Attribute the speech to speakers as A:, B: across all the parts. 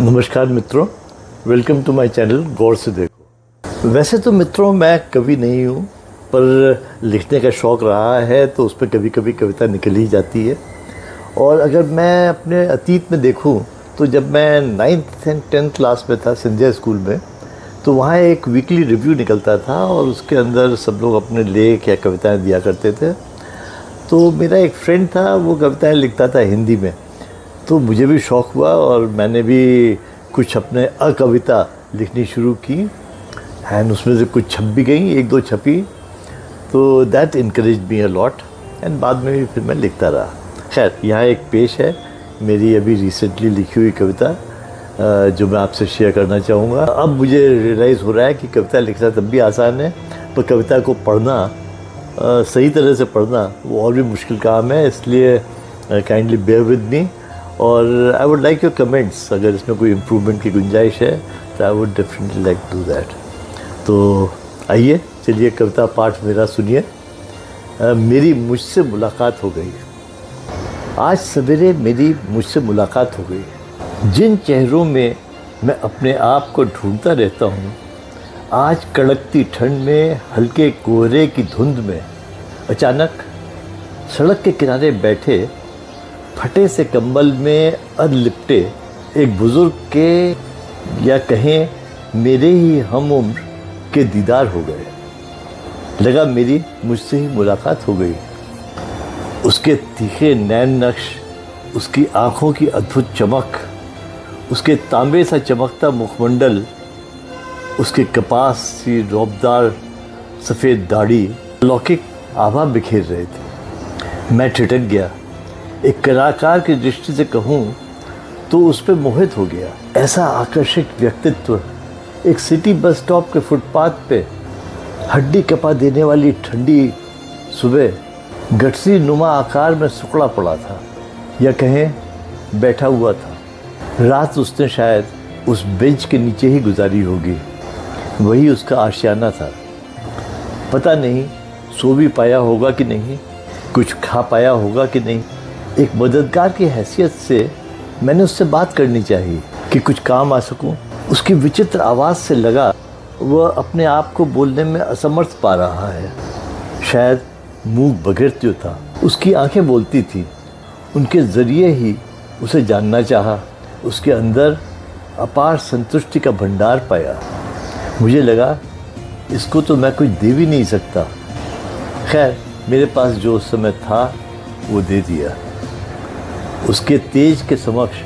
A: नमस्कार मित्रों, welcome to my channel गौर से देखो। वैसे तो मित्रों मैं कवि नहीं हूँ, पर लिखने का शौक़ रहा है तो उस पर कभी कभी कविता निकल ही जाती है। और अगर मैं अपने अतीत में देखूँ तो जब मैं 9th एंड 10th क्लास में था सिंधिया स्कूल में, तो वहाँ एक वीकली रिव्यू निकलता था और उसके अंदर सब लोग अपने लेख या कविताएँ दिया करते थे। तो मेरा एक फ्रेंड था, वो कविताएँ लिखता था हिंदी में, तो मुझे भी शौक़ हुआ और मैंने भी कुछ अपने कविता लिखनी शुरू की एंड उसमें से कुछ छप भी गई, एक दो छपी, तो that encourage me a lot and बाद में भी फिर मैं लिखता रहा। खैर, यहाँ एक पेश है मेरी अभी रिसेंटली लिखी हुई कविता जो मैं आपसे शेयर करना चाहूँगा। अब मुझे रियलाइज़ हो रहा है कि कविता लिखना तब भी आसान है, पर कविता को पढ़ना सही तरह से पढ़ना वो और भी मुश्किल काम है, इसलिए काइंडली बेयर विद मी। और I would like your comments, अगर इसमें कोई इम्प्रूवमेंट की गुंजाइश है तो I would definitely like to that. तो आइए चलिए कविता पाठ मेरा सुनिए। मेरी मुझसे मुलाकात हो गई। आज सवेरे मेरी मुझसे मुलाकात हो गई। जिन चेहरों में मैं अपने आप को ढूंढता रहता हूँ, आज कड़कती ठंड में, हल्के कोहरे की धुंध में, अचानक सड़क के किनारे बैठे फटे से कंबल में अधलिपटे एक बुज़ुर्ग के या कहें मेरे ही हम उम्र के दीदार हो गए। लगा मेरी मुझसे ही मुलाकात हो गई। उसके तीखे नैन नक्श, उसकी आँखों की अद्भुत चमक, उसके तांबे सा चमकता मुखमंडल, उसके कपास सी रौबदार सफ़ेद दाढ़ी अलौकिक आभा बिखेर रहे थे। मैं ठिठक गया। एक कलाकार की दृष्टि से कहूँ तो उस पर मोहित हो गया। ऐसा आकर्षक व्यक्तित्व एक सिटी बस स्टॉप के फुटपाथ पे हड्डी कपा देने वाली ठंडी सुबह गठसी नुमा आकार में सुकड़ा पड़ा था, या कहें बैठा हुआ था। रात उसने शायद उस बेंच के नीचे ही गुजारी होगी। वही उसका आशियाना था। पता नहीं सो भी पाया होगा कि नहीं, कुछ खा पाया होगा कि नहीं। एक मददगार की हैसियत से मैंने उससे बात करनी चाहिए कि कुछ काम आ सकूं। उसकी विचित्र आवाज़ से लगा वह अपने आप को बोलने में असमर्थ पा रहा है। शायद मुंह बधिर त्यों था। उसकी आंखें बोलती थी। उनके ज़रिए ही उसे जानना चाहा। उसके अंदर अपार संतुष्टि का भंडार पाया। मुझे लगा इसको तो मैं कुछ दे भी नहीं सकता। खैर, मेरे पास जो उस समय था वो दे दिया। उसके तेज के समक्ष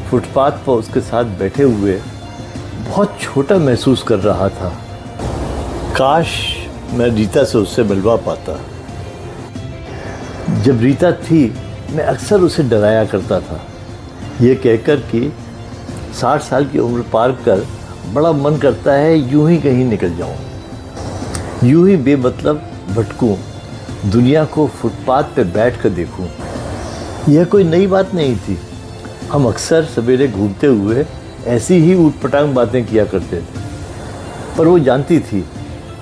A: फुटपाथ पर उसके साथ बैठे हुए बहुत छोटा महसूस कर रहा था। काश मैं रीता से उससे मिलवा पाता। जब रीता थी मैं अक्सर उसे डराया करता था, ये कहकर कि 60 साल की उम्र पार कर बड़ा मन करता है यूं ही कहीं निकल जाऊं, यूं ही बेमतलब भटकूं, दुनिया को फुटपाथ पे बैठ कर देखूं। यह कोई नई बात नहीं थी। हम अक्सर सवेरे घूमते हुए ऐसी ही ऊटपटांग बातें किया करते थे, पर वो जानती थी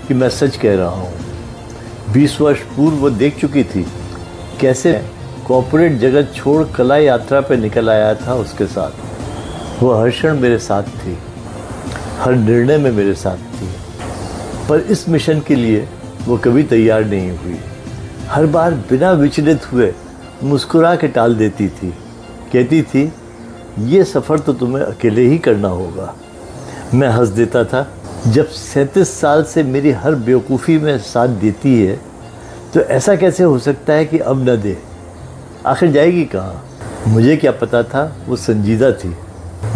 A: कि मैं सच कह रहा हूँ। 20 वर्ष पूर्व वो देख चुकी थी कैसे कॉर्पोरेट जगत छोड़ कला यात्रा पे निकल आया था उसके साथ। वो हर क्षण मेरे साथ थी, हर निर्णय में मेरे साथ थी, पर इस मिशन के लिए वो कभी तैयार नहीं हुई। हर बार बिना विचलित हुए मुस्कुरा के टाल देती थी। कहती थी ये सफ़र तो तुम्हें अकेले ही करना होगा। मैं हंस देता था। जब 37 साल से मेरी हर बेवकूफ़ी में साथ देती है तो ऐसा कैसे हो सकता है कि अब न दे। आखिर जाएगी कहाँ। मुझे क्या पता था वो संजीदा थी।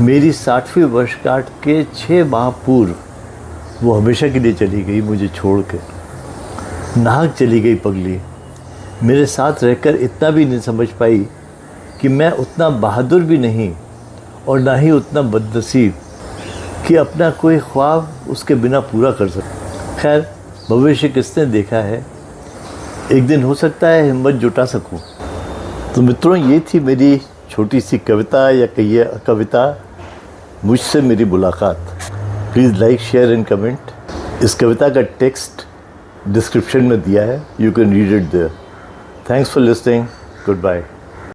A: मेरी 60वीं वर्षगांठ के 6 माह पूर्व वो हमेशा के लिए चली गई मुझे छोड़ के। नाहक चली गई पगली। मेरे साथ रहकर इतना भी नहीं समझ पाई कि मैं उतना बहादुर भी नहीं और ना ही उतना बदनसीब कि अपना कोई ख्वाब उसके बिना पूरा कर सकूं। खैर, भविष्य किसने देखा है, एक दिन हो सकता है हिम्मत जुटा सकूं। तो मित्रों, ये थी मेरी छोटी सी कविता या कहिए कविता, मुझसे मेरी मुलाकात। Please like, share and comment. इस कविता का टेक्स्ट डिस्क्रिप्शन में दिया है, you can read it there. Thanks for listening. Goodbye.